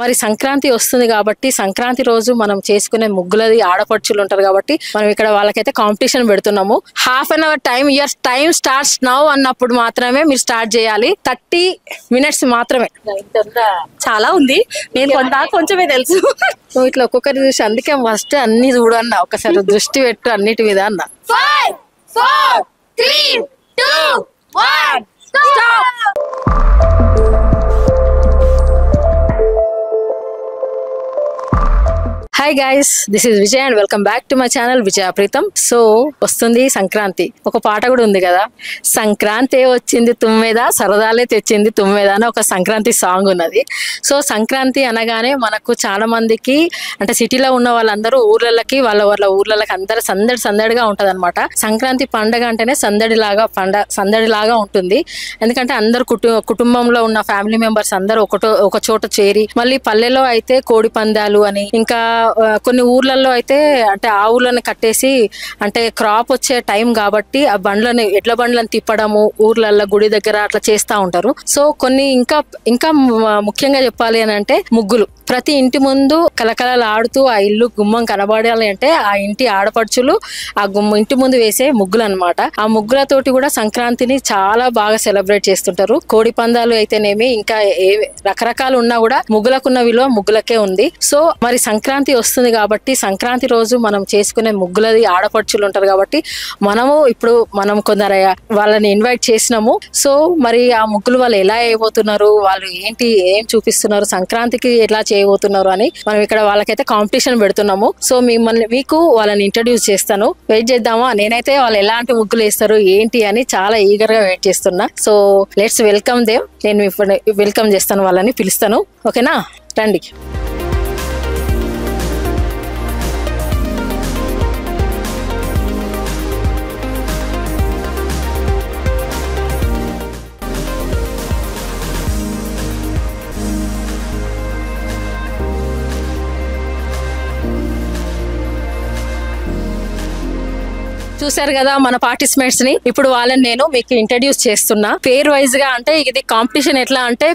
మరి సంక్రాంతి వస్తుంది కాబట్టి సంక్రాంతి రోజు మనం చేసుకునే ముగ్గులది ఆడపడుచులు ఉంటారు కాబట్టి మనం ఇక్కడ వాళ్ళకైతే కాంపిటీషన్ పెడుతున్నాము. Half an hour time starts now అన్నప్పుడు మాత్రమే మీరు స్టార్ట్ చేయాలి. 30 minutes మాత్రమే. చాలా ఉంది, నేను కొంచెమే తెలుసు. నువ్వు ఇట్లా ఒక్కొక్కరి చూసి అందుకే ఫస్ట్ అన్ని చూడన్నా, ఒకసారి దృష్టి పెట్టు అన్నిటి మీద అన్న. 5, 4, 3, 2, 1 stop. Hi guys, this is Vijay and welcome back to my channel Vijaya Preetam. So వస్తుంది సంక్రాంతి, ఒక పాట కూడా ఉంది కదా, సంక్రాంతి వచ్చింది తుమ్మెద సరదాలే తెచ్చింది తుమ్మెద అని ఒక సంక్రాంతి సాంగ్ ఉన్నది. సో సంక్రాంతి అనగానే మనకు చాలా మందికి అంటే సిటీలో ఉన్న వాళ్ళందరూ ఊర్లకి వాళ్ళ ఊర్లకి అందరూ సందడిగా ఉంటది అనమాట. సంక్రాంతి పండగ అంటేనే సందడిలాగా ఉంటుంది. ఎందుకంటే అందరు కుటుంబంలో ఉన్న ఫ్యామిలీ మెంబర్స్ అందరూ ఒక చోట చేరి, మళ్ళీ పల్లెలో అయితే కోడి పందాలు అని, ఇంకా కొన్ని ఊర్లలో అయితే అంటే ఆ ఊర్లను కట్టేసి అంటే క్రాప్ వచ్చే టైం కాబట్టి ఆ ఎడ్ల బండ్లను తిప్పడము ఊర్లలో గుడి దగ్గర అట్లా చేస్తూ ఉంటారు. సో కొన్ని ఇంకా ముఖ్యంగా చెప్పాలి అని అంటే ముగ్గులు ప్రతి ఇంటి ముందు కలకలలు ఆడుతూ ఆ ఇల్లు గుమ్మం కనబడాలి అంటే ఆ ఇంటి ఆడపడుచులు ఆ ఇంటి ముందు వేసే ముగ్గులు అనమాట. ఆ ముగ్గులతోటి కూడా సంక్రాంతిని చాలా బాగా సెలబ్రేట్ చేస్తుంటారు. కోడి పందాలు అయితేనేమి ఇంకా రకరకాలు ఉన్నా కూడా ముగ్గులకున్న విలువ ముగ్గులకే ఉంది. సో మరి సంక్రాంతి వస్తుంది కాబట్టి సంక్రాంతి రోజు మనం చేసుకునే ముగ్గులది ఆడపడుచులు ఉంటారు కాబట్టి మనం కొందరు వాళ్ళని ఇన్వైట్ చేసినాము. సో మరి ఆ ముగ్గులు వాళ్ళు ఎలా వేయబోతున్నారు, వాళ్ళు ఏం చూపిస్తున్నారు, సంక్రాంతికి ఎలా చేయబోతున్నారు అని మనం ఇక్కడ వాళ్ళకైతే కాంపిటీషన్ పెడుతున్నాము. సో మీకు వాళ్ళని ఇంట్రడ్యూస్ చేస్తాను, వెయిట్ చేద్దామా. నేనైతే వాళ్ళు ఎలాంటి ముగ్గులు వేస్తారు ఏంటి అని చాలా ఈగర్ గా వెయిట్ చేస్తున్నా. So let's welcome them. నేను ఇప్పుడు వెల్కమ్ చేస్తాను, వాళ్ళని పిలుస్తాను. ఓకేనా, రండి. చూసారు కదా మన పార్టిసిపేట్స్ ని. ఇప్పుడు వాళ్ళని నేను మీకు ఇంట్రడ్యూస్ చేస్తున్నా పేర్ వైజ్ గా. అంటే ఇది కాంపిటీషన్ ఎట్లా అంటే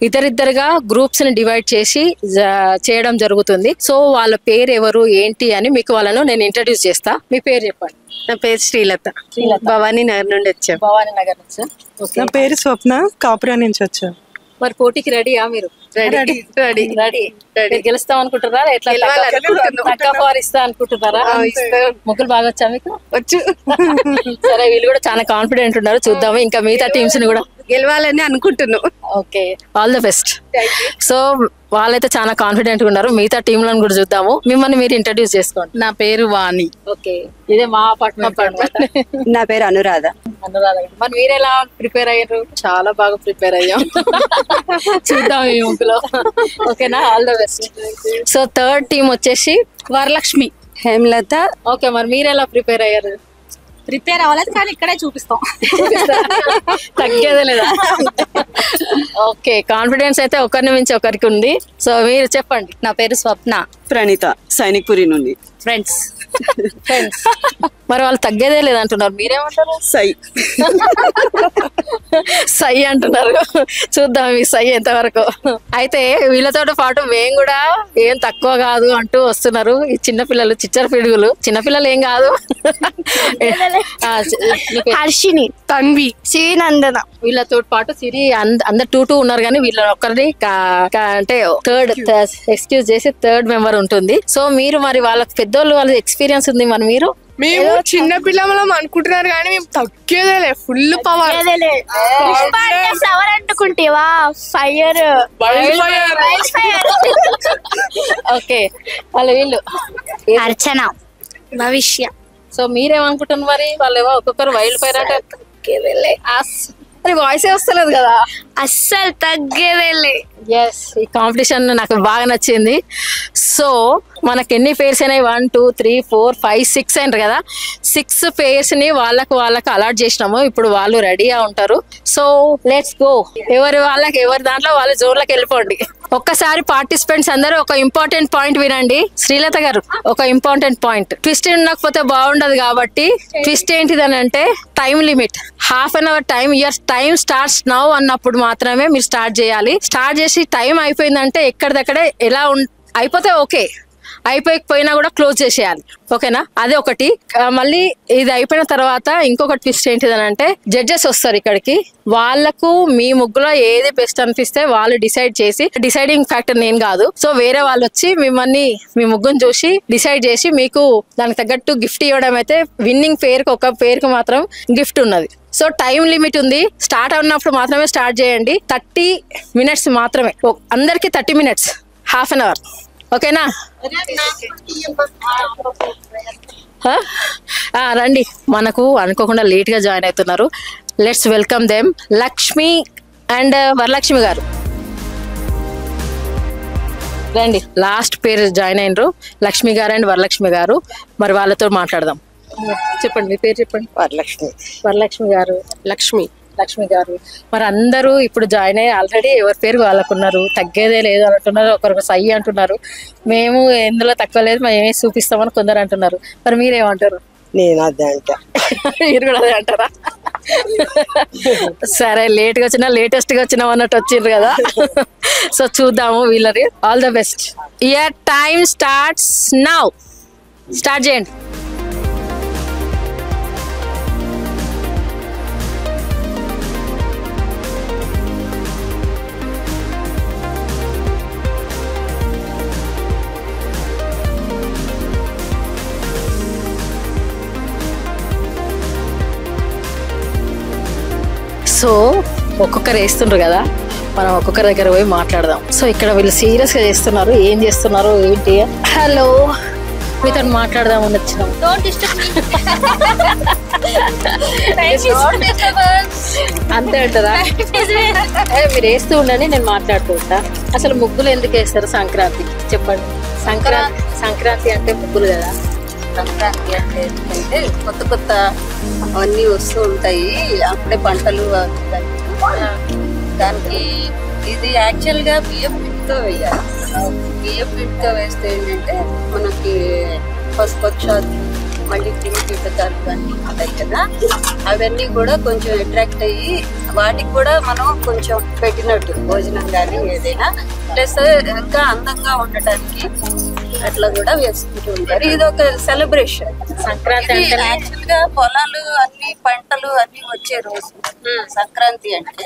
ఇద్దరిద్దరుగా గ్రూప్స్ ని డివైడ్ చేసి చేయడం జరుగుతుంది. సో వాళ్ళ పేరు ఎవరు ఏంటి అని మీకు వాళ్ళను నేను ఇంట్రడ్యూస్ చేస్తా. మీ పేరు చెప్పండి. నా పేరు శ్రీలత, భవానీ నగర్ నుండి వచ్చా. భవానీ నగర్ నుంచా? నా పేరు స్వప్న, కాపురా నుంచి వచ్చా. మరి పోటీకి రెడీయా మీరు? రెడీ గెలుస్తాం అనుకుంటున్నారా? ఎట్లా ఇస్తా అనుకుంటున్నారా? ముగ్గులు బాగా వచ్చా మీకు? వచ్చు. సరే, వీళ్ళు కూడా చాలా కాన్ఫిడెంట్ ఉన్నారు. చూద్దాము ఇంకా మిగతా టీమ్స్ ని కూడా గెలవాలని అనుకుంటున్నాను. Okay, all the best. So వాళ్ళైతే చాలా కాన్ఫిడెంట్ గా ఉన్నారు. మిగతా టీంలను కూడా చూద్దాము. మిమ్మల్ని మీరు ఇంట్రడ్యూస్ చేసుకోండి. నా పేరు వాణి. ఓకే, ఇదే మా అపార్ట్మెంట్. నా పేరు అనురాధ. మరి మీరు ఎలా ప్రిపేర్ అయ్యారు? చాలా బాగా ప్రిపేర్ అయ్యాం. చూద్దాం ఈ ముగ్గులో. ఓకేనా, all the best. So third team వచ్చేసి వరలక్ష్మి, హేమలత. ఓకే, మరి మీరు ఎలా ప్రిపేర్ అయ్యారు? ప్రిపేర్ అవ్వలేదు కానీ ఇక్కడే చూపిస్తాం. తగ్గేదే లేదా? ఓకే, కాన్ఫిడెన్స్ అయితే ఒకరిని మించి ఒకరికి ఉంది. సో మీరు చెప్పండి. నా పేరు స్వప్న. ప్రణీత, సైనిక్పురి నుండి. ఫ్రెండ్స్ మరి వాళ్ళు తగ్గేదే లేదంటున్నారు, మీరేమంటారు? సై అంటున్నారు. చూద్దాం మీ సై ఎంతవరకు. అయితే వీళ్ళతో పాటు మేము కూడా ఏం తక్కువ కాదు అంటూ వస్తున్నారు ఈ చిన్నపిల్లలు, చిచ్చర పిడుగులు. చిన్నపిల్లలు ఏం కాదు. హర్షిని, తన్వి, శ్రీనందన. వీళ్ళతో పాటు సిరి అందరు 2 ఉన్నారు కానీ వీళ్ళ ఒక్కరిని అంటే ఎక్స్క్యూజ్ చేసి థర్డ్ మెంబర్ ఉంటుంది. సో మీరు మరి వాళ్ళకి పెద్దోళ్ళు వాళ్ళ ఎక్స్పీరియన్స్ ఉంది. మరి మేము చిన్న పిల్లలం అనుకుంటున్నారు కానీ మేము తగ్గేదేలే, ఫుల్ పవర్. ఫ్లవర్ అంటుకుంటేవా ఫైర్. ఓకే, వీళ్ళు అర్చన, భవిష్య. సో మీరేమనుకుంటున్నారు మరి? వాళ్ళు ఏమో ఒక్కొక్కరు వైల్డ్ ఫైర్ అంటే వాయిస్ వస్తలేదు కదా, అస్సలు తగ్గేదేలే. ఎస్, ఈ కాంపిటీషన్ నాకు బాగా నచ్చింది. సో మనకి ఎన్ని పేర్స్ అయినాయి? 1 2 3 4 5 6 అయినారు కదా. 6 పేర్స్ ని వాళ్ళకు అలాట్ చేసినాము. ఇప్పుడు వాళ్ళు రెడీగా ఉంటారు. So let's go. ఎవరి దాంట్లో వాళ్ళు జోర్లకు వెళ్ళిపోండి. ఒక్కసారి పార్టిసిపెంట్స్ అందరూ ఒక ఇంపార్టెంట్ పాయింట్ వినండి. శ్రీలత గారు, ఒక ఇంపార్టెంట్ పాయింట్. ట్విస్ట్ ఉండకపోతే బాగుండదు కాబట్టి ట్విస్ట్ ఏంటిదని అంటే time limit. Half an hour time starts now అన్నప్పుడు మాత్రమే మీరు స్టార్ట్ చేయాలి. స్టార్ట్ చేసి వచ్చేసి టైం అయిపోయిందంటే ఎక్కడిదక్కడే ఎలా అయిపోతే ఓకే, అయిపోయిపోయినా కూడా క్లోజ్ చేసేయాలి. ఓకేనా? అదే ఒకటి. మళ్ళీ ఇది అయిపోయిన తర్వాత ఇంకొక ట్విస్ట్ ఏంటిదని అంటే జడ్జెస్ వస్తారు ఇక్కడికి. వాళ్ళకు మీ ముగ్గులో ఏది బెస్ట్ అనిపిస్తే వాళ్ళు డిసైడ్ చేసి, డిసైడింగ్ ఫ్యాక్టర్ నేను కాదు, సో వేరే వాళ్ళు వచ్చి మిమ్మల్ని మీ ముగ్గును చూసి డిసైడ్ చేసి మీకు దానికి తగ్గట్టు గిఫ్ట్ ఇవ్వడం. అయితే విన్నింగ్ పేరుకి ఒక పేరుకి మాత్రం గిఫ్ట్ ఉన్నది. సో టైం లిమిట్ ఉంది. స్టార్ట్ అవునప్పుడు మాత్రమే స్టార్ట్ చేయండి. 30 minutes మాత్రమే, అందరికి 30 minutes, హాఫ్ అన్ అవర్. ఓకేనా? రండి. మనకు అనుకోకుండా లేట్ గా జాయిన్ అవుతున్నారు. Let's welcome them. Lakshmi and Varalakshmi గారు రండి. లాస్ట్ పేరు జాయిన్ అయినరు లక్ష్మి గారు అండ్ వరలక్ష్మి గారు. మరి వాళ్ళతో మాట్లాడదాం. చెప్పండి, మీ పేరు చెప్పండి. వరలక్ష్మి గారు. లక్ష్మి గారు. మరి అందరూ ఇప్పుడు జాయిన్ అయ్యి ఆల్రెడీ ఎవరి పేరు వాళ్ళకున్నారు. తగ్గేదే లేదు అంటున్నారు, ఒకరికి సై అంటున్నారు. మేము ఎందులో తక్కువ లేదు, మేము ఏమి చూపిస్తామని కొందరు అంటున్నారు. మరి మీరేమంటారు? నేను అదే అంటా. మీరు కూడా అదే అంటారా? సరే, లేట్ గా వచ్చినా లేటెస్ట్ గా వచ్చినాం అన్నట్టు వచ్చిండ్రు కదా. సో చూద్దాము వీళ్ళని. All the best. Your time starts now. Start చేయండి. సో ఒక్కొక్కరు వేస్తుండ్రు కదా, మనం ఒక్కొక్కరి దగ్గర పోయి మాట్లాడదాం. సో ఇక్కడ వీళ్ళు సీరియస్ గా చేస్తున్నారు. ఏం చేస్తున్నారు ఏంటి? హలో, మీతో మాట్లాడదాం అని వచ్చినాం. అంతే అంటారా? మీరు వేస్తూ ఉండండి, నేను మాట్లాడుతూ ఉంటా. అసలు ముగ్గులు ఎందుకు వేస్తారు సంక్రాంతికి చెప్పండి. సంక్రాంతి అంటే ముగ్గులు కదా. సంక్రాంతి అంటే ఎందుకంటే కొత్త కొత్త అవన్నీ వస్తూ ఉంటాయి, అప్పుడే పంటలు దానికి. ఇది యాక్చువల్ గా బియ్యం పిండితో వేయాలి. బియ్యం పిండితో వేస్తే ఏంటంటే మనకి పశుపక్షాలు, మళ్ళీ పిండి కీటకాలు అన్నీ ఉంటాయి కదా, అవన్నీ కూడా కొంచెం అట్రాక్ట్ అయ్యి వాటికి కూడా మనం కొంచెం పెట్టినట్టు భోజనం కానీ ఏదైనా, ప్లస్ ఇంకా అందంగా ఉండటానికి అట్లా కూడా వేసుకుంటూ ఉంటారు. ఇది ఒక సెలబ్రేషన్. సంక్రాంతి యాక్చువల్ గా పొలాలు అన్ని పంటలు అన్ని వచ్చే రోజు సంక్రాంతి అంటే,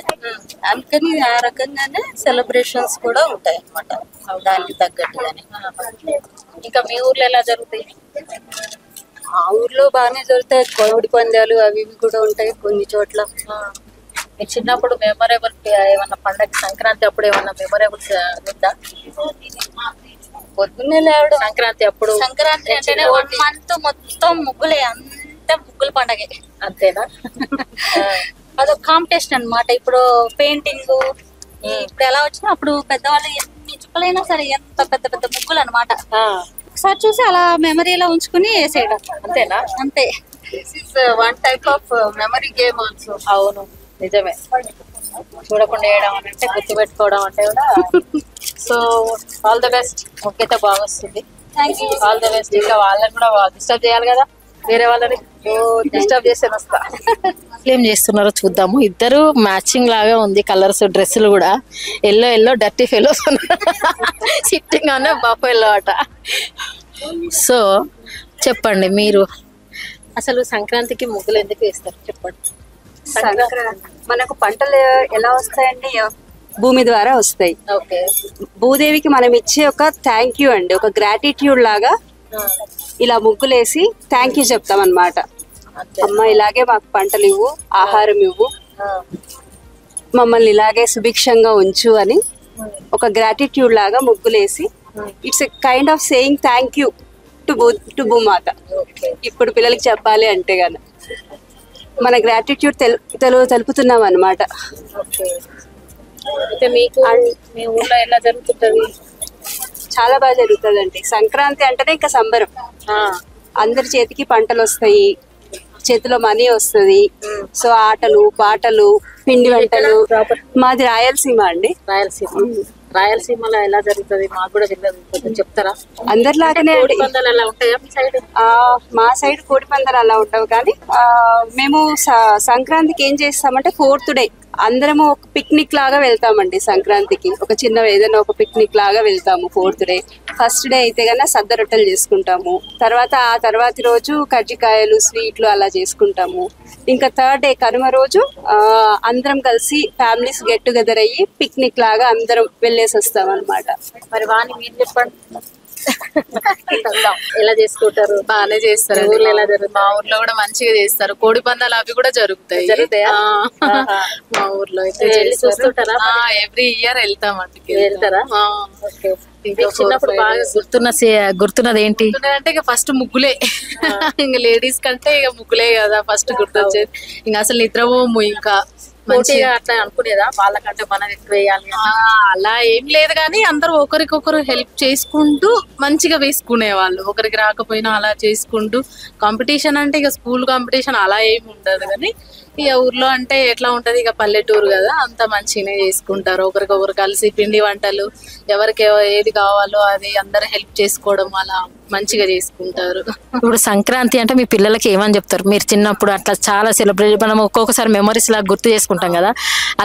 అందుకని ఆ రకంగానే సెలబ్రేషన్స్ కూడా ఉంటాయి అన్నమాట దానికి తగ్గట్టుగానే. ఇంకా మీ ఊర్లో ఎలా జరుగుతాయి? ఆ ఊర్లో బాగానే జరుగుతాయి. కోడి పందాలు అవి ఇవి కూడా ఉంటాయి కొన్ని చోట్ల. మీ చిన్నప్పుడు మెమొరబుల్ ఏమన్నా పండగ సంక్రాంతి అప్పుడు ఏమన్నా మెమొరబుల్స్ ఉందా? పొద్దున్నే లేవడం సంక్రాంతి అప్పుడు. సంక్రాంతి అంటేనే 1 month మొత్తం ముగ్గులే, అంతా ముగ్గుల పండగే. అంతేనా? అదొక కాంపిటీషన్ అన్నమాట. ఇప్పుడు పెయింటింగ్ ఇప్పుడు ఎలా వచ్చినా అప్పుడు పెద్దవాళ్ళు ఎన్ని చుక్కలైనా సరే ఎంత పెద్ద పెద్ద ముగ్గులు అన్నమాట. ఒకసారి చూసి అలా మెమరీలో ఉంచుకుని వేసేయడం. అంతేనా? అంతే. This is one type of memory game also. అవును, నిజమే. చూడకుండా వేయడం అంటే గుర్తు పెట్టుకోవడం అంటే కూడా. So all the best. ముగ్గైతే బాగా వస్తుంది. All the best. ఇంకా వాళ్ళని కూడా డిస్టర్బ్ చేయాలి కదా, వేరే వాళ్ళని డిస్టర్బ్ చేస్తే వస్తా. ఏం చేస్తున్నారో చూద్దాము. ఇద్దరు మ్యాచింగ్ లాగా ఉంది కలర్స్, డ్రెస్సులు కూడా. ఎల్లో డర్టీ ఫెలోస్ సిట్టింగ్ అన్న బాప ఎల్లో అట. సో చెప్పండి, మీరు అసలు సంక్రాంతికి ముగ్గులు ఎందుకు వేస్తారు చెప్పండి. మనకు పంటలు ఎలా వస్తాయండి? భూమి ద్వారా వస్తాయి. ఓకే. భూదేవికి మనం ఇచ్చే ఒక థ్యాంక్ యూ అండి, ఒక గ్రాటిట్యూడ్ లాగా ఇలా ముగ్గులేసి థ్యాంక్ యూ చెప్తాం అన్నమాట. అమ్మ ఇలాగే మాకు పంటలు ఇవ్వు, ఆహారం ఇవ్వు, మమ్మల్ని ఇలాగే సుభిక్షంగా ఉంచు అని ఒక గ్రాటిట్యూడ్ లాగా ముగ్గులేసి, it's a kind of saying thank you to Bhumata. ఇప్పుడు పిల్లలకి చెప్పాలి అంటే గాన మన గ్రాటిట్యూడ్ తెలుపుతున్నాం అన్నమాట. అయితే మీకు మీ ఊర్లో ఎలా జరుగుతుంటది? చాలా బాగా జరుగుతుందండి. సంక్రాంతి అంటేనే ఇంకా సంబరం. అందరి చేతికి పంటలు వస్తాయి, చేతిలో మనీ వస్తుంది. సో ఆటలు పాటలు పిండి వంటలు. మాది రాయలసీమ అండి. రాయలసీమలో ఎలా జరుగుతుంది? మాకు కూడా కొంచెం చెప్తారా? అందరిలాగానే కోడి పందాలు అలా ఉంటాయా మీ సైడ్? మా సైడ్ కోడి పందాలు అలా ఉండవు, కానీ మేము సంక్రాంతికి ఏం చేస్తామంటే 4th డే అందరము ఒక పిక్నిక్ లాగా వెళ్తామండి సంక్రాంతికి. ఒక చిన్న ఏదైనా ఒక పిక్నిక్ లాగా వెళ్తాము. 4th డే, ఫస్ట్ డే అయితే కన్నా సద్ద రొట్టెలు చేసుకుంటాము. ఆ తర్వాతి రోజు కజ్జికాయలు, స్వీట్లు అలా చేసుకుంటాము. ఇంకా 3rd డే కనుమ రోజు అందరం కలిసి ఫ్యామిలీస్ గెట్ టుగెదర్ అయ్యి పిక్నిక్ లాగా అందరం వెళ్ళేసి వస్తాం అనమాట. మరి వాణి మీరు చెప్పండి, ఎలా చేసుకుంటారు? బాగానే చేస్తారు. ఊర్లో ఎలా జరుగుతుంది? మా ఊర్లో కూడా మంచిగా చేస్తారు. కోడి పందాలు అవి కూడా జరుగుతాయి. మా ఊర్లో అయితే చూస్తుంటారా? ఎవ్రీ ఇయర్ వెళ్తాం. వెళ్తారా? చిన్నప్పుడు బాగా గుర్తున్నది ఏంటి అంటే ఇక ఫస్ట్ ముగ్గులే. ఇంకా లేడీస్ కంటే ఇక ముగ్గులే కదా ఫస్ట్ గుర్తొచ్చేది. ఇంకా అసలు నిద్రపోము. ఇంకా పోటీగా అట్లా అనుకునేదా వాళ్ళకంటే మనం ఎక్కువ వేయాలి అలా ఏం లేదు, కానీ అందరూ ఒకరికొకరు హెల్ప్ చేసుకుంటూ మంచిగా వేసుకునే వాళ్ళు. ఒకరికి రాకపోయినా అలా చేసుకుంటూ. కాంపిటీషన్ అంటే ఇక స్కూల్ కాంపిటీషన్ అలా ఏమి ఉండదు, కానీ ఇక ఊర్లో అంటే ఎట్లా ఉంటది, ఇక పల్లెటూరు కదా, అంత మంచిగానే చేసుకుంటారు. ఒకరికొకరు కలిసి పిండి వంటలు, ఎవరికి ఏది కావాలో అది అందరు హెల్ప్ చేసుకోవడం, అలా మంచిగా చేసుకుంటారు. ఇప్పుడు సంక్రాంతి అంటే మీ పిల్లలకి ఏమని చెప్తారు? మీరు చిన్నప్పుడు అట్లా చాలా సెలబ్రేట్, మనం ఒక్కొక్కసారి మెమరీస్ లాగా గుర్తు చేసుకుంటాం కదా,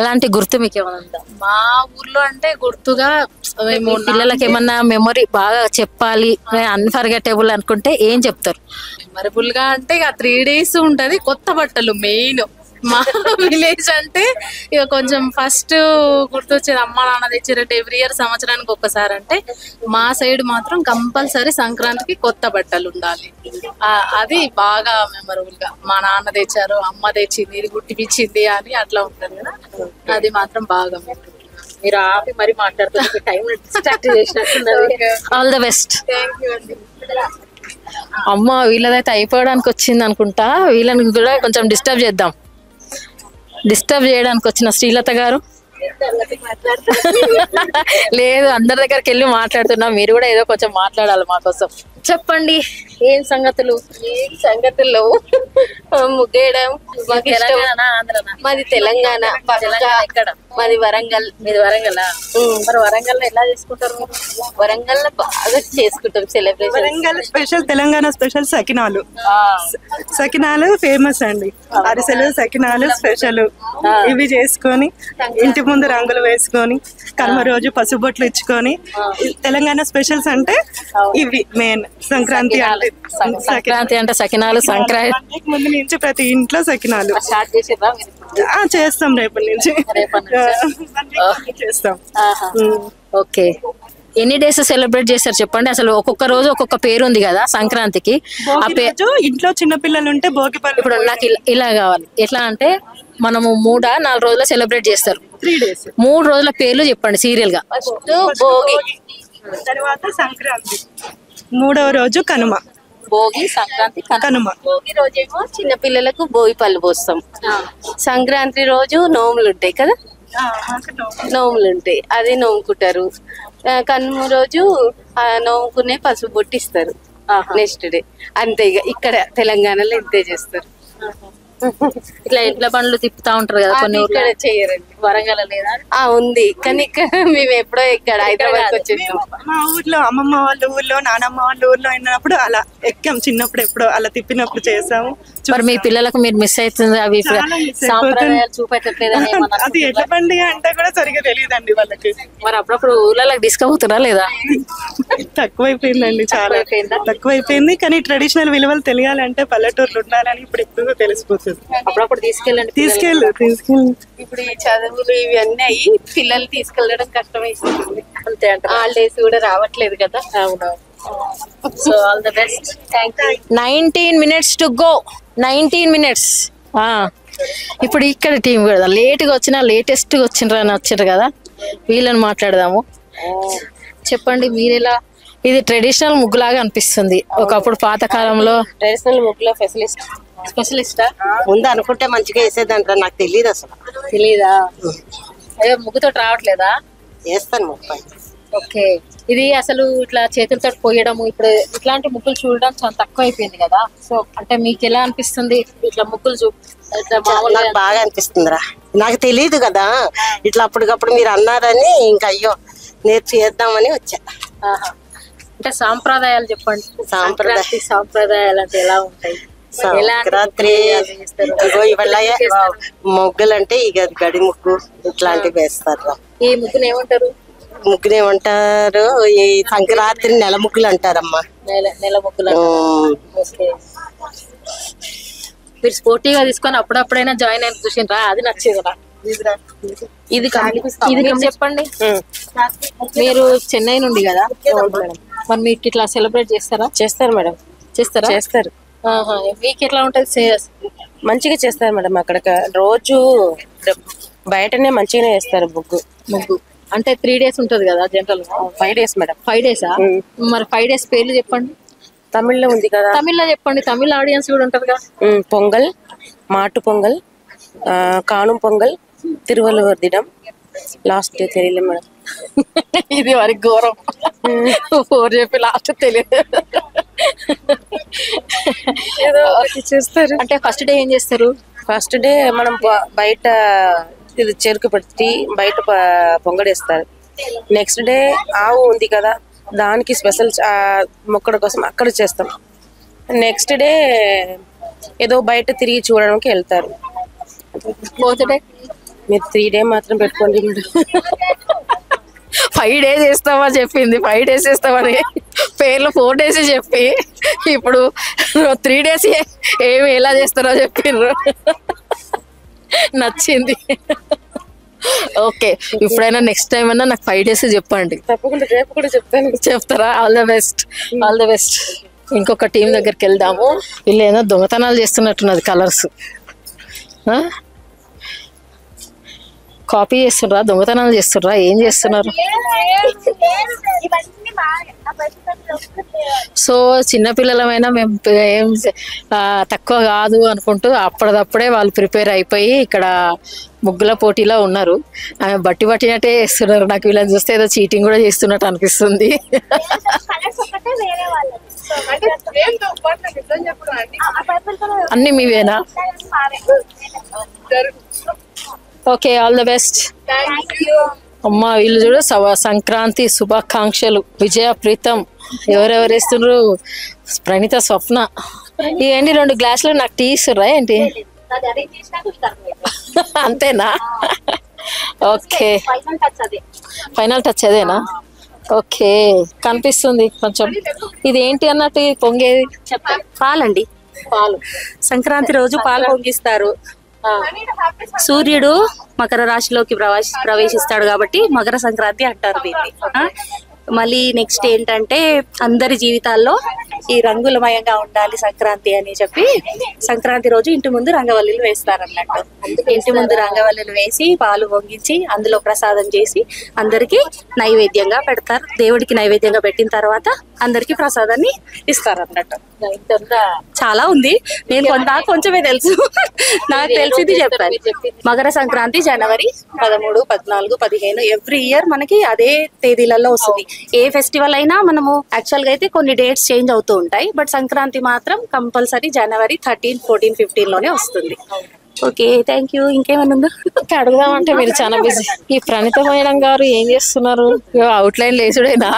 అలాంటి గుర్తు మీకు ఏమన్నా? మా ఊర్లో అంటే గుర్తుగా మేము పిల్లలకి ఏమన్నా మెమరీ బాగా చెప్పాలి, అన్ఫర్గెటబుల్ అనుకుంటే ఏం చెప్తారు? మెమరబుల్ గా అంటే ఇక 3 days ఉంటది. కొత్త బట్టలు మెయిన్. మా విలేజ్ అంటే ఇక కొంచెం ఫస్ట్ గుర్తొచ్చేది అమ్మ నాన్న తెచ్చినట్టు ఎవ్రీ ఇయర్ సంవత్సరానికి ఒక్కసారి. అంటే మా సైడ్ మాత్రం కంపల్సరీ సంక్రాంతికి కొత్త బట్టలు ఉండాలి. అది బాగా మెమరబుల్ గా. మా నాన్న తెచ్చారు, అమ్మ తెచ్చింది, ఇది గుట్టిపిచ్చింది అని అట్లా ఉంటది కదా, అది మాత్రం బాగా మీరు ఆపి మరి మాట్లాడుతున్నారు, టైం డిస్ట్రాక్ట్ చేసినట్టున్నది. All the best. అమ్మ వీళ్ళదైతే అయిపోవడానికి వచ్చింది అనుకుంటా, వీళ్ళని కూడా కొంచెం డిస్టర్బ్ చేద్దాం. డిస్టర్బ్ చేయడానికి వచ్చిన శ్రీలత గారు లేదు, అందరి దగ్గరికి వెళ్ళి మాట్లాడుతున్నా, మీరు కూడా ఏదో కొంచెం మాట్లాడాలి మా కోసం. చెప్పండి ఏం సంగతులు? సంగతుల్లో ముగ్గేయడం మాకు ఇష్టం. మాది తెలంగాణ. ఎక్కడ? మాది వరంగల్. మీది వరంగల్? మరి వరంగల్ ఎలా చేసుకుంటారు? వరంగల్ లో బాగా చేసుకుంటాం celebration. Warangal special, Telangana special సకినాలు. సకినాలు ఫేమస్ అండి. అరిసెలు, సకినాలు స్పెషల్. ఇవి చేసుకొని ఇంటి ముందు రంగులు వేసుకొని కనుమ రోజు పసుబొట్లు ఇచ్చుకొని, తెలంగాణ స్పెషల్స్ అంటే ఇవి మెయిన్. సంక్రాంతి అంటే సకినాలు. సంక్రాంతి ముందు నుంచి ప్రతి ఇంట్లో సకినాలు స్టార్ట్ చేసిర్రా? చేస్తాం రేపటి నుంచి చేస్తాం. ఓకే, ఎన్ని డేస్ సెలబ్రేట్ చేస్తారు చెప్పండి? అసలు ఒక్కొక్క రోజు ఒక్కొక్క పేరు ఉంది కదా సంక్రాంతికి. ఆ పేరు ఇంట్లో చిన్న పిల్లలు ఉంటే భోగిపల్లి. ఇప్పుడు నాకు ఇలా కావాలి. ఎట్లా అంటే మనము 3-4 రోజులు సెలబ్రేట్ చేస్తారు. 3 days. 3 రోజుల పేర్లు చెప్పండి సీరియల్ గా. భోగి, తర్వాత సంక్రాంతి, 3వ రోజు కనుమ. భోగి, సంక్రాంతి, కనుమ. భోగి రోజేమో చిన్న పిల్లలకు భోగి పళ్ళు పోస్తాం. సంక్రాంతి రోజు నోములు ఉంటాయి కదా, నోములు ఉంటాయి, అది నోముకుంటారు. కనుమ రోజు నోముకునే పసుపు బొట్టిస్తారు నెక్స్ట్ డే. అంతే, ఇక ఇక్కడ తెలంగాణలో ఇంతే చేస్తారు. ఇట్లా ఎడ్ల బండ్లు తిప్పుతా ఉంటారు కదా కొన్ని ఊర్లో. చేయరండి. వరంగల్ లేదా? ఉంది, కానీ ఇక్కడ మేము ఎప్పుడో ఇక్కడ హైదరాబాద్ వచ్చేసాం. మా ఊర్లో అమ్మమ్మ వాళ్ళ ఊర్లో, నానమ్మ వాళ్ళ ఊర్లో అయినప్పుడు అలా ఎక్కాం. చిన్నప్పుడు ఎప్పుడో అలా తిప్పినప్పుడు చేసాము. మరి మీ పిల్లలకు మీరు మిస్ అవుతుంది అవి సాంప్రదాయాలు చూపెట్టట్లేదని? అది ఎడ్ల పండుగ అంటే కూడా సరిగా తెలియదండి వాళ్ళకి. మరి అప్పుడప్పుడు ఊర్లలో డిస్కవుతురా లేదా? తక్కువైపోయిందండి, చాలా తక్కువైపోయింది. కానీ ట్రెడిషనల్ విలువలు తెలియాలంటే పల్లెటూర్లు ఉండాలని ఇప్పుడు తెలిసిపోతుంది. అప్పుడప్పుడు తీసుకెళ్ళండి. తీసుకెళ్ళి ఇప్పుడు ఈ చదువులు ఇవన్నీ అయ్యి పిల్లలు తీసుకెళ్ళడం కష్టమైపోతుంది. అంతే అంటే హాలిడేస్ కూడా రావట్లేదు కదా. అవునవును. So all the best. 19 minutes to go. 19 minutes. ఇప్పుడు ఇక్కడ టీం కూడా లేట్గా వచ్చినా లేటెస్ట్ గా వచ్చిండ్రు కదా, వీళ్ళని మాట్లాడదాము. చెప్పండి మీరెలా? ఇది ట్రెడిషనల్ ముగ్గులాగా అనిపిస్తుంది. ఒకప్పుడు పాతకాలంలో ట్రెడిషనల్ ముగ్గులో స్పెషలిస్టా ముందు అనుకుంటే మంచిగా వేసేదంట. నాకు తెలియదు, అసలు తెలీదా? అయ్యో, ముగ్గుతో రావట్లేదా? చేస్తాను ముప్పై. ఓకే, ఇది అసలు ఇట్లా చేతులతో పోయడము, ఇప్పుడు ఇట్లాంటి ముగ్గులు చూడడం చాలా తక్కువ అయిపోయింది కదా. సో అంటే మీకు ఎలా అనిపిస్తుంది ఇట్లా ముగ్గులు నాకు బాగా అనిపిస్తుందిరా. నాకు తెలియదు కదా, ఇట్లా అప్పటికప్పుడు మీరు అన్నారని ఇంకా అయ్యో చేద్దామని వచ్చా. అంటే సాంప్రదాయాలు చెప్పండి. సాంప్రదాయాలు అంటే ఎలా ఉంటాయి? సంక్రాంతి ఇగో ఇవాళ ముగ్గులు అంటే ఇక గడి ముగ్గు ఇట్లాంటివి వేస్తారు. ఈ ముగ్గులు ఏమంటారు? ముగ్గులు ఏమంటారు? ఈ సంక్రాంతి నెల ముగ్గులు అంటారమ్మా. నెల ముగ్గులు. మీరు స్పోర్టివ్గా తీసుకొని అప్పుడప్పుడైనా జాయిన్ అయిన చూసిండ్రా? అది నచ్చేదిరా. ఇది చెప్పండి. మీరు చెన్నై నుండి కదా, మరి మీకు ఇట్లా సెలబ్రేట్ చేస్తారా? చేస్తారు మేడం. చేస్తారు. మీకు ఎట్లా ఉంటది? మంచిగా చేస్తారు మేడం. అక్కడ రోజు బయటనే మంచిగానే చేస్తారు ముగ్గు. అంటే 3 days ఉంటది కదా జనరల్ గా? 5 days మేడం. 5 days? మరి 5 days పేర్లు చెప్పండి. తమిళ్లో ఉంది కదా? తమిళ్లో చెప్పండి. తమిళ ఆడియన్స్ కూడా ఉంటది కదా. పొంగల్, మాటు పొంగల్, కాణం పొంగల్, తిరువల్లువర్ దినం, లాస్ట్ తెలియలేదు మేడం. ఇది మరి ఘోరం. 4 చెప్పి లాస్ట్ తెలియదు. ఏదో చేస్తారు. అంటే ఫస్ట్ డే ఏం చేస్తారు? ఫస్ట్ డే మనం బయట ఇది చెరుకు పెట్టి బయట పొంగడేస్తారు. నెక్స్ట్ డే ఆవు ఉంది కదా, దానికి స్పెషల్ మొక్కడ కోసం అక్కడ చేస్తాం. నెక్స్ట్ డే ఏదో బయట తిరిగి చూడడానికి వెళ్తారు. 4th డే మీరు 3 days మాత్రం పెట్టుకోండి. 5 days చేస్తామని చెప్పింది. 5 days చేస్తామని పేర్లు 4 days చెప్పి ఇప్పుడు 3 days ఏమి ఎలా చేస్తారో చెప్పిండ్రు. నచ్చింది. ఓకే, ఇప్పుడైనా నెక్స్ట్ టైం అన్నా నాకు 5 days చెప్పండి. తప్పకుండా రేపు కూడా చెప్తాను. చెప్తారా? All the best. ఇంకొక టీం దగ్గరికి వెళ్దాము. వీళ్ళు ఏదో దొంగతనాలు చేస్తున్నట్టున్నది. Colours copy చేస్తుర్రా? దొంగతనాలు చేస్తుర్రా? ఏం చేస్తున్నారు? సో చిన్నపిల్లలమైనా మేము ఏం తక్కువ కాదు అనుకుంటూ అప్పటిదప్పుడే వాళ్ళు ప్రిపేర్ అయిపోయి ఇక్కడ ముగ్గుల పోటీలో ఉన్నారు. ఆమె బట్టి పట్టినట్టే చేస్తున్నారు. నాకు వీళ్ళని చూస్తే ఏదో చీటింగ్ కూడా చేస్తున్నట్టు అనిపిస్తుంది. అన్ని మీవేనా? Okay, all the best. అమ్మా వీళ్ళు చూడు, సంక్రాంతి శుభాకాంక్షలు. విజయ, ప్రీతం, ఎవరెవరు వేస్తున్నారు? ప్రణీత, స్వప్న. ఇవేంటి 2 గ్లాసులు నాకు టీ ఇస్తుర్రా ఏంటి? అంతేనా? ఓకే, ఫైనల్ టచ్ అదేనా? ఓకే, కనిపిస్తుంది కొంచెం. ఇది ఏంటి అన్నట్టు పొంగేది? పాలండి. పాలు. సంక్రాంతి రోజు పాలు పొంగిస్తారు. సూర్యుడు మకర రాశిలోకి ప్రవేశిస్తాడు కాబట్టి మకర సంక్రాంతి అంటారు దీన్ని. మళ్ళీ నెక్స్ట్ ఏంటంటే అందరి జీవితాల్లో ఈ రంగులమయంగా ఉండాలి సంక్రాంతి అని చెప్పి సంక్రాంతి రోజు ఇంటి ముందు రంగవల్లులు వేస్తారన్నట్టు. ఇంటి ముందు రంగవల్లులు వేసి పాలు పొంగించి అందులో ప్రసాదం చేసి అందరికి నైవేద్యంగా పెడతారు. దేవుడికి నైవేద్యంగా పెట్టిన తర్వాత అందరికి ప్రసాదాన్ని ఇస్తారు అన్నట్టు. చాలా ఉంది, నేను కొంచెమే తెలుసు. నాకు తెలిసింది చెప్పాను. మకర సంక్రాంతి జనవరి 13, 14, 15 ఎవ్రీ ఇయర్ మనకి అదే తేదీలలో వస్తుంది. ఏ ఫెస్టివల్ అయినా మనము యాక్చువల్ గా అయితే కొన్ని డేట్స్ చేంజ్ అవుతూ ఉంటాయి, బట్ సంక్రాంతి మాత్రం కంపల్సరీ జనవరి 13, 14, 15 లోనే వస్తుంది. Okay, thank you. ఇంకేమైనా ఉందా అడుగుదామంటే మీరు చాలా బిజీ. ఈ ప్రణీత మేడం గారు ఏం చేస్తున్నారు? అవుట్లైన్ లేచుడేనా?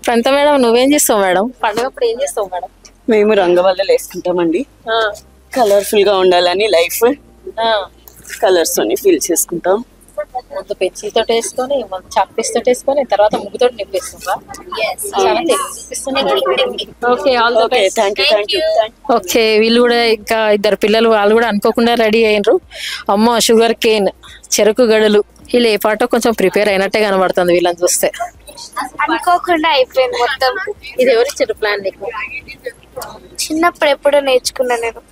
ప్రణీత మేడం నువ్వేం చేస్తావు మేడం? పండుగప్పుడు ఏం చేస్తావు మేడం? మేము రంగవల్లులు వేసుకుంటామండి. కలర్ఫుల్ గా ఉండాలని లైఫ్ కలర్స్ తోని ఫీల్ చేసుకుంటాం. ముందు పెన్సిల్ తోటి వేసుకొని చాక్ పీస్ తోటి వేసుకొని తర్వాత ముగ్గుతో నింపేస్తుందా? ఓకే, వీళ్ళు కూడా ఇంకా 2 పిల్లలు వాళ్ళు కూడా అనుకోకుండా రెడీ అయ్యారు. అమ్మ షుగర్ కేన్, చెరుకు గడలు. వీళ్ళు ఏ పాటో కొంచెం ప్రిపేర్ అయినట్టే కనబడుతుంది వీళ్ళని చూస్తే. అనుకోకుండా అయిపోయింది మొత్తం. ఇది ఎవరిచ్చారు ప్లాన్ నీకు? చిన్నప్పుడు ఎప్పుడో నేర్చుకున్నా నేను.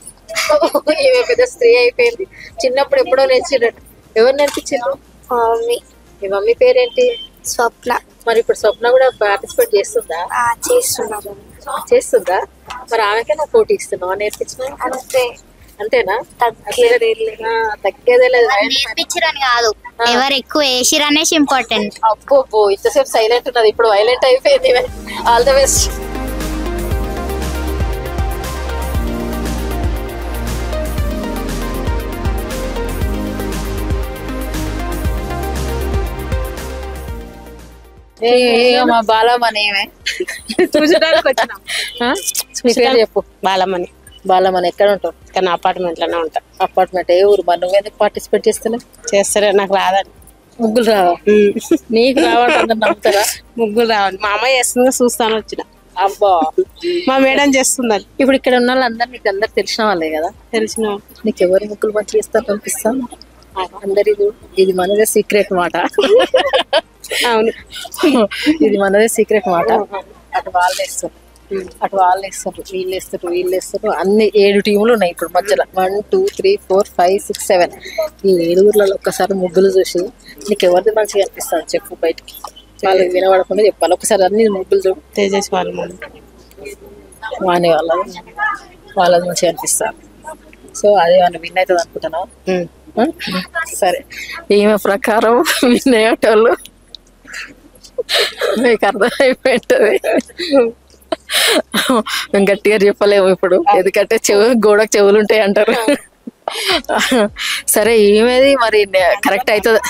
ఈమె పెద్ద స్త్రీ అయిపోయింది. చిన్నప్పుడు ఎప్పుడో నేర్చినట్టు. ఎవరు నేర్పించారు? మమ్మీ. మీ మమ్మీ పేరేంటి? స్వప్న. మరి ఇప్పుడు స్వప్న కూడా పార్టిసిపేట్ చేస్తుందా? చేస్తుందా? మరి ఆమెకే నా పోటీ ఇస్తున్నావా? నేర్పించిన అంతేనా? తగ్గేదే లేదు. నేర్పించరని కాదు, ఎవరు ఎక్కువ వేసిరనేసి ఇంపార్టెంట్. అబ్బో ఇంతసేపు సైలెంట్ ఉన్నది, ఇప్పుడు వైలెంట్ అయిపోయింది. All the best. మా బాలమని చూసడానికి వచ్చినాం. నీ పేరు చెప్పు. బాలమని. బాలమని ఎక్కడ ఉంటావు? కానీ అపార్ట్మెంట్ లోనే ఉంటా. అపార్ట్మెంట్ ఏ ఊరు? మరి నువ్వేందుకు పార్టిసిపేట్ చేస్తున్నావు? చేస్తారే, నాకు రాదండి ముగ్గులు రావా? నీకు రావాలి అందరు నమ్ముతారా? ముగ్గులు రావాలి. మా అమ్మాయి చేస్తుందో చూస్తాను వచ్చిన. అబ్బా, మా మేడం చేస్తుందని. ఇప్పుడు ఇక్కడ ఉన్న వాళ్ళందరూ నీకు అందరు తెలిసిన వాళ్ళే కదా? తెలిసిన నీకు ఎవరు ముగ్గులు మంచిగా ఇస్తారు పంపిస్తాను అందరి. ఇది మనదే సీక్రెట్ మాట. అవును, ఇది మనదే సీక్రెట్ మాట. అటు వాళ్ళు వేస్తారు, అటు వాళ్ళు వేస్తారు, వీళ్ళు వేస్తారు, వీళ్ళు వేస్తారు. అన్ని 7 టీములు ఉన్నాయి ఇప్పుడు మధ్యలో. 1 2 3 4 5 6 7. ఈ 7 ఊర్లలో ఒక్కసారి ముగ్గులు చూసి నీకు ఎవరిది మంచిగా అనిపిస్తుంది చెప్పు బయటికి. వాళ్ళకి వినబడకుండా చెప్పాలి. ఒకసారి అన్ని ముగ్గులు చూడు. తేజస్ వాళ్ళు వాణి వాళ్ళది మంచిగా అనిపిస్తారు. సో అదే వాళ్ళు విన్ అవుతుంది అనుకుంటున్నావు. సరే, ఈమె ప్రకారం విన్ అయ్యేటోళ్ళు మీకు అర్థమైపోయింటది. మేము గట్టిగా చెప్పలేము ఇప్పుడు, ఎందుకంటే గోడకు చెవులు ఉంటాయి అంటారు. సరే, ఈమెది మరి కరెక్ట్ అవుతుంది.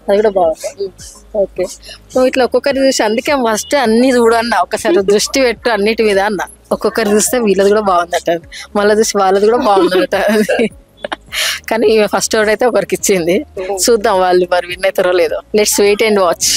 అది కూడా బాగుంది. ఓకే, నువ్వు ఇట్లా ఒక్కొక్కరి చూసి, అందుకే ఫస్ట్ అన్ని చూడన్నా, ఒకసారి దృష్టి పెట్టు అన్నిటి మీద అన్న. ఒక్కొక్కరి చూస్తే వీళ్ళది కూడా బాగుందట, మళ్ళీ చూసి వాళ్ళది కూడా బాగుందట. కానీ ఈమె ఫస్ట్ అవుట్ అయితే ఒకరికి ఇచ్చింది. చూద్దాం వాళ్ళు మరి విన్ అవుతారో లేదో. Let's wait and watch.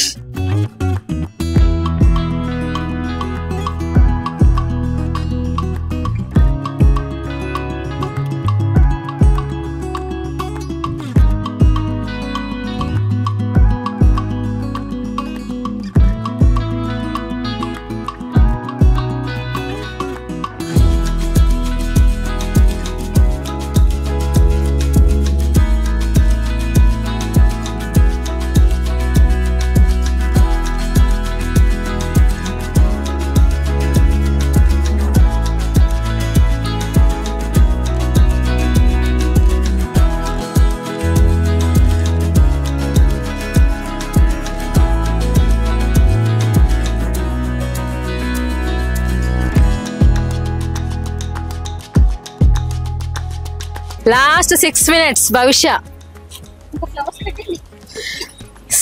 Last 6 minutes భవిష్య.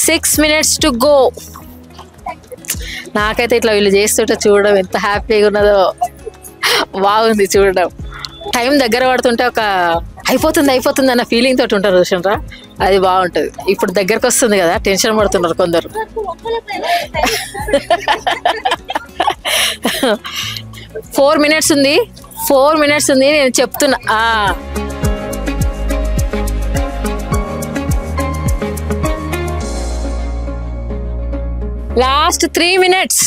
6 minutes టు గో. నాకైతే ఇట్లా వీళ్ళు చేస్తుంటే చూడడం ఎంత హ్యాపీగా ఉన్నదో, బాగుంది చూడడం. టైం దగ్గర పడుతుంటే ఒక అయిపోతుంది అయిపోతుంది అన్న ఫీలింగ్ తోటి ఉంటారు చూసినరా, అది బాగుంటుంది. ఇప్పుడు దగ్గరకు వస్తుంది కదా, టెన్షన్ పడుతున్నారు కొందరు. 4 minutes ఉంది, 4 minutes ఉంది నేను చెప్తున్నా. Last 3 minutes.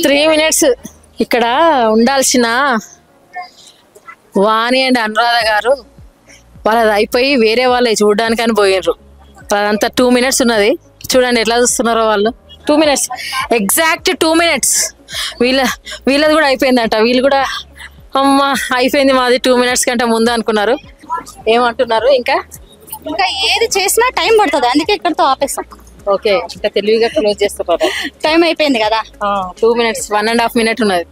3 minutes. ఇక్కడ ఉండాల్సిన వాణి అండ్ అనురాధ గారు వాళ్ళది అయిపోయి వేరే వాళ్ళే చూడడానికి అని పోయినరు. వాళ్ళంతా 2 minutes ఉన్నది. చూడండి ఎట్లా చూస్తున్నారో వాళ్ళు. 2 minutes, ఎగ్జాక్ట్ 2 minutes. వీళ్ళది కూడా అయిపోయిందంట. వీళ్ళు కూడా అమ్మ అయిపోయింది మాది 2 minutes కంటే ముందు అనుకున్నారు. ఏమంటున్నారు? ఇంకా ఏది చేసినా టైం పడుతుంది, అందుకే ఇక్కడతో ఆపేస్తాం. ఓకే, ఇంకా తెలివిగా క్లోజ్ చేస్తారు. టైం అయిపోయింది కదా. 2 minutes, 1.5 minutes ఉన్నది.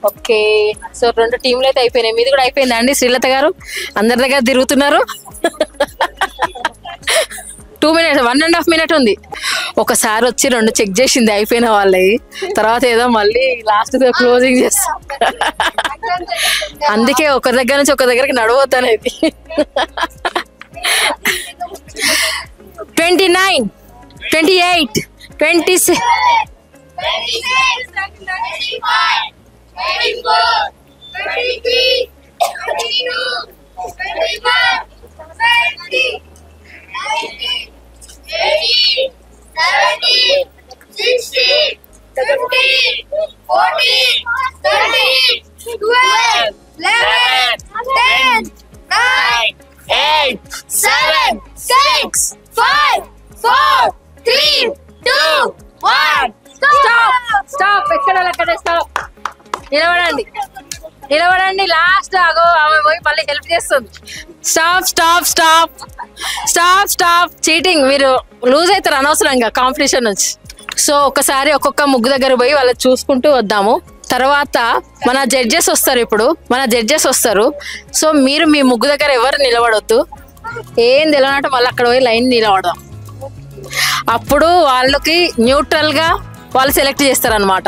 ఓకే, సో 2 టీంలు అయితే అయిపోయినాయి. మీది కూడా అయిపోయిందా అండి? శ్రీలత గారు అందరి దగ్గర తిరుగుతున్నారు. 2 minutes, 1.5 minutes ఉంది. ఒకసారి వచ్చి 2 చెక్ చేసింది అయిపోయిన వాళ్ళవి. తర్వాత ఏదో మళ్ళీ లాస్ట్ క్లోజింగ్ చేస్తా. అందుకే ఒకరి దగ్గర నుంచి ఒక దగ్గరికి నడవద్దు అనేది. 29, 28, 26, 26, 25, 24, 23, 22, 21, 20, 19, 18, 17, 16, 15, 14, 13, 12, 11, 10, 9, 8, 7, 6, 5, 4, 3, 2, 1. స్టాప్. ఎక్కడ స్టాప్. నిలబడండి. లాస్ట్ ఆగో, ఆమె పోయి మళ్ళీ హెల్ప్ చేస్తుంది. స్టాప్. చీటింగ్. మీరు లూజ్ అవుతారు అనవసరంగా కాంపిటీషన్ నుంచి. సో ఒకసారి ఒక్కొక్క ముగ్గు దగ్గర పోయి వాళ్ళని చూసుకుంటూ వద్దాము. తర్వాత మన జడ్జెస్ వస్తారు. సో మీరు మీ ముగ్గు దగ్గర ఎవరు నిలబడొద్దు. ఏం తెలియనట్టు మళ్ళీ అక్కడ పోయి లైన్ నిలబడదాం. అప్పుడు వాళ్ళకి న్యూట్రల్గా వాళ్ళు సెలెక్ట్ చేస్తారనమాట.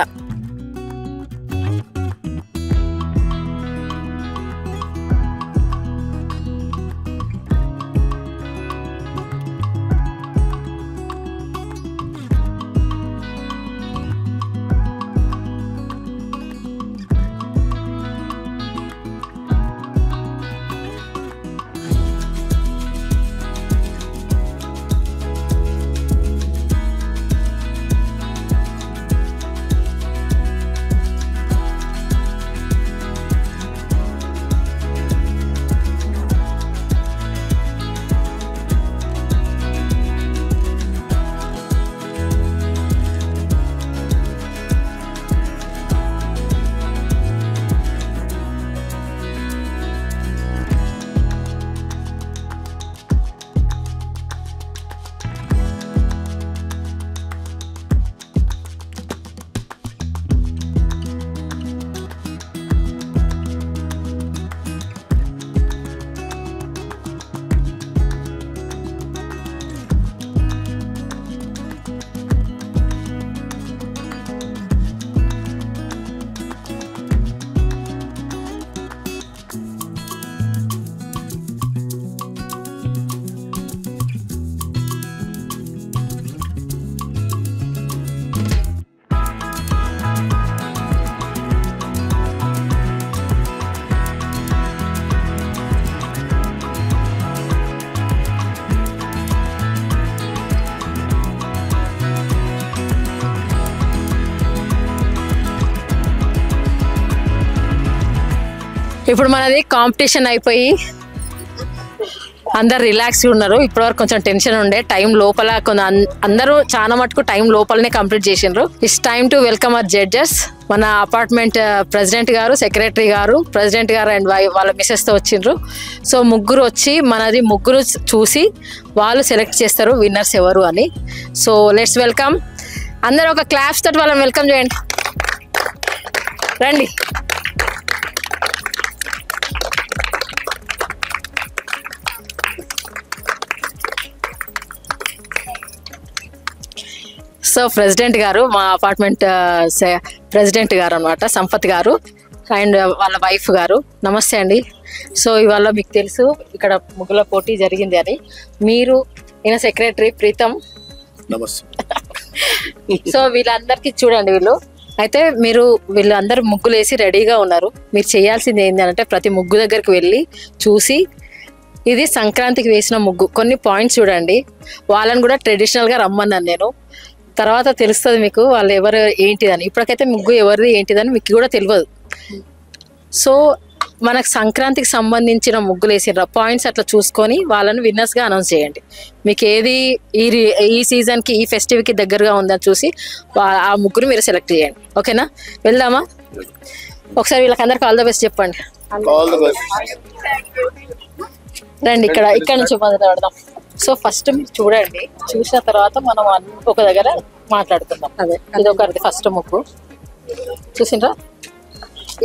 ఇప్పుడు మనది కాంపిటీషన్ అయిపోయి అందరు రిలాక్స్గా ఉన్నారు. ఇప్పటివరకు కొంచెం టెన్షన్ ఉండే, టైం లోపల అందరూ చాలా మటుకు టైం లోపలనే కంప్లీట్ చేసిండ్రు. It's time to welcome our judges. మన అపార్ట్మెంట్ ప్రెసిడెంట్ గారు, సెక్రటరీ గారు, ప్రెసిడెంట్ గారు అండ్ వాళ్ళ మిసెస్తో వచ్చిండ్రు. సో ముగ్గురు వచ్చి మనది ముగ్గురు చూసి వాళ్ళు సెలెక్ట్ చేస్తారు విన్నర్స్ ఎవరు అని. So let's welcome. అందరూ ఒక క్లాప్స్ తోటి వాళ్ళని వెల్కమ్ చేయండి. రండి. సో ప్రెసిడెంట్ గారు, మా అపార్ట్మెంట్ ప్రెసిడెంట్ గారు అనమాట, సంపత్ గారు అండ్ వాళ్ళ వైఫ్ గారు. నమస్తే అండి. సో ఇవాళ మీకు తెలుసు ఇక్కడ ముగ్గుల పోటీ జరిగింది అని. మీరు ఈయన సెక్రటరీ ప్రీతం. నమస్తే. సో వీళ్ళందరికీ చూడండి, అయితే వీళ్ళందరూ ముగ్గులు వేసి రెడీగా ఉన్నారు. మీరు చేయాల్సింది ఏంటంటే ప్రతి ముగ్గు దగ్గరికి వెళ్ళి చూసి ఇది సంక్రాంతికి వేసిన ముగ్గు, కొన్ని పాయింట్స్ చూడండి. వాళ్ళని కూడా ట్రెడిషనల్గా రమ్మన్నాను నేను. తర్వాత తెలుస్తుంది మీకు వాళ్ళు ఎవరు ఏంటిదని. ఇప్పటికైతే ముగ్గు ఎవరిది ఏంటిదని మీకు కూడా తెలియదు. సో మనకు సంక్రాంతికి సంబంధించిన ముగ్గులు వేసిన పాయింట్స్ అట్లా చూసుకొని వాళ్ళని విన్నర్స్గా అనౌన్స్ చేయండి. మీకు ఏది ఈ సీజన్కి ఈ ఫెస్టివ్కి దగ్గరగా ఉందని చూసి ఆ ముగ్గురు మీరు సెలెక్ట్ చేయండి. ఓకేనా? వెళ్దామా? ఒకసారి వీళ్ళకి అందరికి ఆల్ ద బెస్ట్ చెప్పండి. రండి, ఇక్కడ నుంచి మొదలు పెడదాం. సో ఫస్ట్ మీరు చూడండి, చూసిన తర్వాత మనం ఒక దగ్గర మాట్లాడుకుందాం. అదే ఇది ఒకరిది ఫస్ట్ ముగ్గు చూసిండ్రా,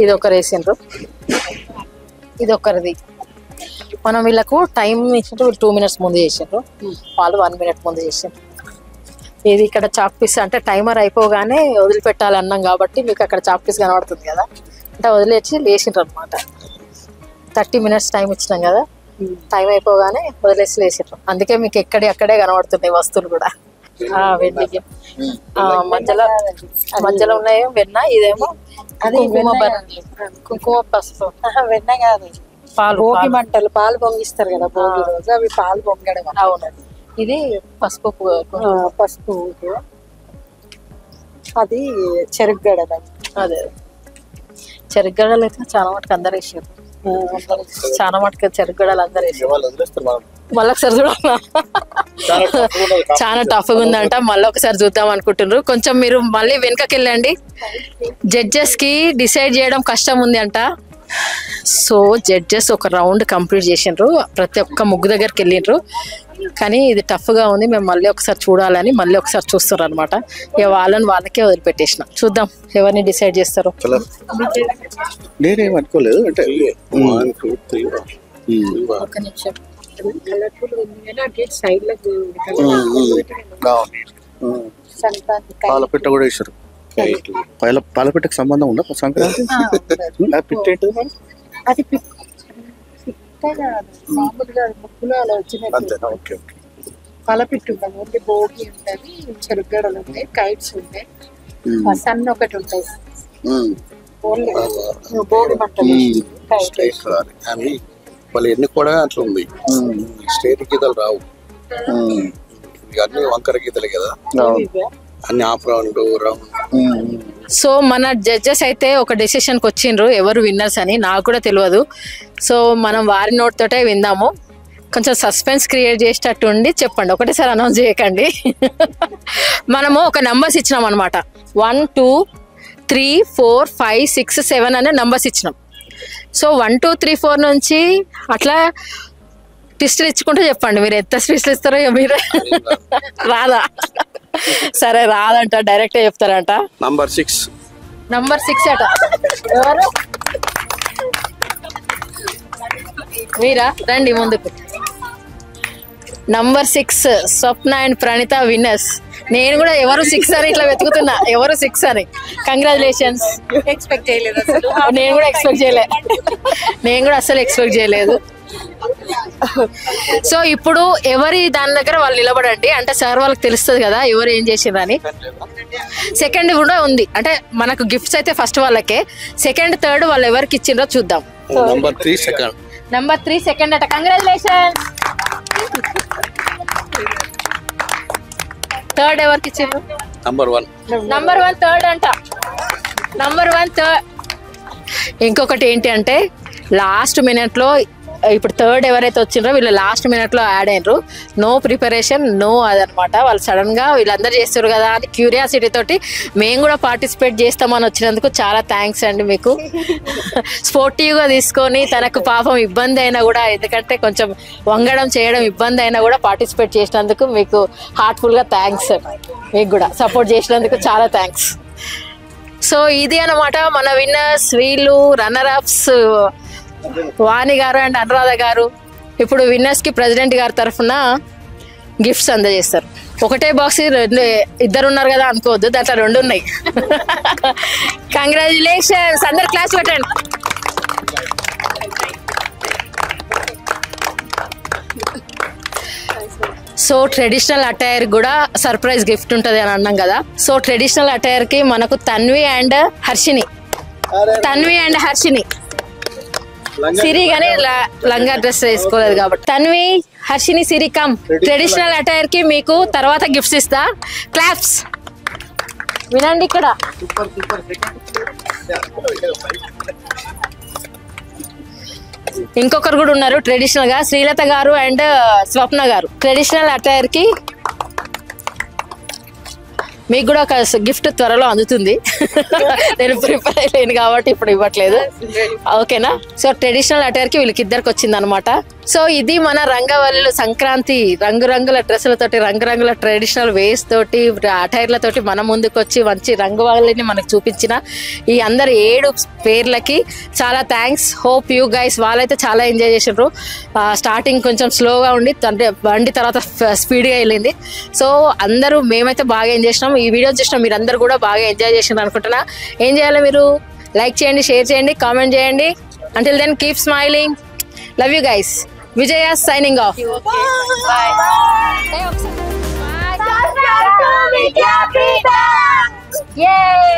ఇది ఒకరు వేసిండ్రు, ఇది ఒకరిది. మనం వీళ్ళకు టైం ఇచ్చినట్టు వీళ్ళు 2 minutes ముందు చేసిండ్రు, వాళ్ళు 1 minute ముందు చేసిండ్రు. ఇది ఇక్కడ చాక్ పీస్ అంటే టైమర్ అయిపోగానే వదిలిపెట్టాలి అన్నాం కాబట్టి మీకు అక్కడ చాక్ పీస్ కనబడుతుంది కదా, అంటే వదిలేసి లేచిండ్రు అనమాట. 30 minutes టైం ఇచ్చినాం కదా, టైం అయిపోగానే వదిలేసి లేచిండ్రు. అందుకే మీకు అక్కడే కనబడుతున్నాయి వస్తువులు కూడా. వెన్నకి మధ్యలో ఉన్నాయో వెన్న, ఇదేమో కుంకుమ పసుపు. వెన్న కాదు, పాలు, భోగి మంటలు, పాలు పొంగిస్తారు కదా భోగి రోజు, అవి పాలు పొంగడం. అవునండి. ఇది పసుపు పసుపు, అది చెరుగడలు. అదే చెరుగడలు అయితే చాలా మటుకు అందరు వేసారు, చాలా మటుకు చెరుగడలు అందరు వేసారు. మళ్ళీ ఒకసారి చూడాలా, చాలా టఫ్గా ఉందంట. మళ్ళీ ఒకసారి చూద్దాం అనుకుంటున్నారు. కొంచెం మీరు మళ్ళీ వెనుకకి వెళ్ళండి. జడ్జెస్ కి డిసైడ్ చేయడం కష్టం ఉంది అంట. సో జడ్జెస్ ఒక రౌండ్ కంప్లీట్ చేసిండ్రు, ప్రతి ఒక్క ముగ్గు దగ్గరికి వెళ్ళిండ్రు. కానీ ఇది టఫ్గా ఉంది, మేము మళ్ళీ ఒకసారి చూడాలని మళ్ళీ ఒకసారి చూస్తారు అనమాట. ఇక వాళ్ళకే వదిలిపెట్టేసిన. చూద్దాం ఎవరిని డిసైడ్ చేస్తారు. నేనేం అనుకోలేదు అంటే ఒక నిమిషం. కలర్ఫుల్ ఉంది కానీ ఆ గేట్ సైడ్ లో సంక్రాంతి పాలపిట్ట కూడా వేసారు. పాలపిట్టకు సంబంధం ఉందా సంక్రాంతి? పిట్ట ఏంటి మరి? అది మామూలుగా ముక్కులో అలా వచ్చినట్టు. అంతేనా? Okay okay. పాలపిట్టు ఉంటుంది, ఓన్లీ భోగి ఉంటుంది, చెరుగడలు ఉంటాయి, కైట్స్ ఉంటాయి, సన్ ఒకటి ఉంటాయి, ఓన్లీ భోగి మంటలు. అని వాళ్ళు ఎన్ని కూడా అట్లా ఉంది. స్ట్రేట్ గీతలు రావు, అన్ని వంకర గీతలే కదా, అన్ని ఆఫ్ రౌండ్ రౌండ్. సో మన జడ్జెస్ అయితే ఒక డెసిషన్కి వచ్చిండ్రు ఎవరు విన్నర్స్ అని. నాకు కూడా తెలియదు. సో మనం వారి నోట్ తోటే విందాము. కొంచెం సస్పెన్స్ క్రియేట్ చేసేటట్టు ఉండి చెప్పండి, ఒకటేసారి అనౌన్స్ చేయకండి. మనము ఒక నంబర్స్ ఇచ్చినాం అనమాట. 1 2 3 4 5 6 7 అనే నంబర్స్ ఇచ్చినాం. సో 1 2 3 4 నుంచి అట్లా ట్విస్టులు ఇచ్చుకుంటూ చెప్పండి. మీరు ఎంత ట్విస్టులు ఇస్తారో మీరు. రాదా? సరే రాదంట, డైరెక్ట్ చెప్తారంట. నంబర్ 6 అట. ఎవరు? మీరా? రండి ముందుకు. Number 6 Swapna and Praneetha winners. నేను కూడా ఎవరు 6 అని ఇట్లా వెతుకుతున్నా, ఎవరు 6 అని. కంగ్రాచులేషన్స్. ఎక్స్పెక్ట్ చేయలేదు అసలు. నేను కూడా అసలు ఎక్స్పెక్ట్ చేయలేదు. సో ఇప్పుడు ఎవరి దాని దగ్గర వాళ్ళు నిలబడండి, అంటే సార్ వాళ్ళకి తెలుస్తుంది కదా ఎవరు ఏం చేసిందని. సెకండ్ కూడా ఉంది, అంటే మనకు గిఫ్ట్స్ అయితే ఫస్ట్ వాళ్ళకే, సెకండ్ థర్డ్ వాళ్ళు ఎవరికి ఇచ్చిండ్రో చూద్దాం. Number 3 second. నంబర్ 3 సెకండ్ అట. కంగ్రాచులేషన్స్. థర్డ్ ఎవరికి ఇచ్చిండ్రు? నంబర్ 1 థర్డ్ అంట. Number 1 third. ఇంకొకటి ఏంటి అంటే లాస్ట్ మినిట్ లో ఇప్పుడు థర్డ్ ఎవరైతే వచ్చిండ్రో వీళ్ళు లాస్ట్ మినిట్ లో యాడ్ అయినరు. నో ప్రిపరేషన్, నో అదనమాట. వాళ్ళు సడన్ గా వీళ్ళందరూ చేస్తారు కదా అని క్యూరియాసిటీ తోటి మేము కూడా పార్టిసిపేట్ చేస్తామని వచ్చినందుకు చాలా థ్యాంక్స్ అండి మీకు. స్పోర్టివ్ గా తీసుకొని తనకు పాపం ఇబ్బంది అయినా కూడా, ఎందుకంటే కొంచెం వంగడం చేయడం ఇబ్బంది అయినా కూడా పార్టిసిపేట్ చేసినందుకు మీకు హార్ట్ఫుల్ గా థ్యాంక్స్. మీకు కూడా సపోర్ట్ చేసినందుకు చాలా థ్యాంక్స్. సో ఇది అన్నమాట మన విన్నర్స్. వీళ్ళు రన్నర్ అప్స్ వాణి గారు అండ్ అనురాధ గారు. ఇప్పుడు విన్నర్స్ కి ప్రెసిడెంట్ గారి తరఫున గిఫ్ట్స్ అందజేస్తారు. ఒకటే బాక్స్ ఇద్దరు ఉన్నారు కదా అనుకోవద్దు, దాంట్లో 2 ఉన్నాయి. కంగ్రాచులేషన్స్. అందరు క్లాస్ పెట్టండి. సో ట్రెడిషనల్ అటైర్ కూడా సర్ప్రైజ్ గిఫ్ట్ ఉంటుంది అని అన్నాం కదా. సో ట్రెడిషనల్ అటైర్ కి మనకు తన్వి అండ్ హర్షిని సిరి గానీ లంగా డ్రెస్ వేసుకోలేదు కాబట్టి తన్వి, హర్షిని, సిరి కమ్. ట్రెడిషనల్ అటైర్ కి మీకు తర్వాత గిఫ్ట్స్ ఇస్తా. క్లాప్స్ వినండి. ఇక్కడ ఇంకొకరు కూడా ఉన్నారు ట్రెడిషనల్ గా, శ్రీలత గారు అండ్ స్వప్న గారు. ట్రెడిషనల్ అటైర్ కి మీకు కూడా ఒక గిఫ్ట్ త్వరలో అందుతుంది. నేను ప్రిపేర్ అయ్యలేను కాబట్టి ఇప్పుడు ఇవ్వట్లేదు, ఓకేనా? సో ట్రెడిషనల్ అటైర్ కి వీళ్ళకి ఇద్దరికి వచ్చింది అనమాట. సో ఇది మన రంగవల్లిలో సంక్రాంతి రంగురంగుల డ్రెస్సులతోటి, రంగురంగుల ట్రెడిషనల్ వేస్ తోటి, అటైర్లతోటి మన ముందుకు వచ్చి మంచి రంగవల్లిని మనకు చూపించిన ఈ అందరు 7 పేర్లకి చాలా థ్యాంక్స్. Hope you guys. వాళ్ళైతే చాలా ఎంజాయ్ చేసిండ్రు. స్టార్టింగ్ కొంచెం స్లోగా ఉండి బండి తర్వాత స్పీడ్గా వెళ్ళింది. సో అందరూ మేమైతే బాగా ఎంజాయ్ చేసినాం. ఈ వీడియో చూసినా మీరు అందరు కూడా బాగా ఎంజాయ్ చేసిండ్రు అనుకుంటున్నా. ఏం చేయాలి మీరు? లైక్ చేయండి, షేర్ చేయండి, కామెంట్ చేయండి. Until then, keep smiling. Love you guys. Vijaya signing off. Bye. Yay!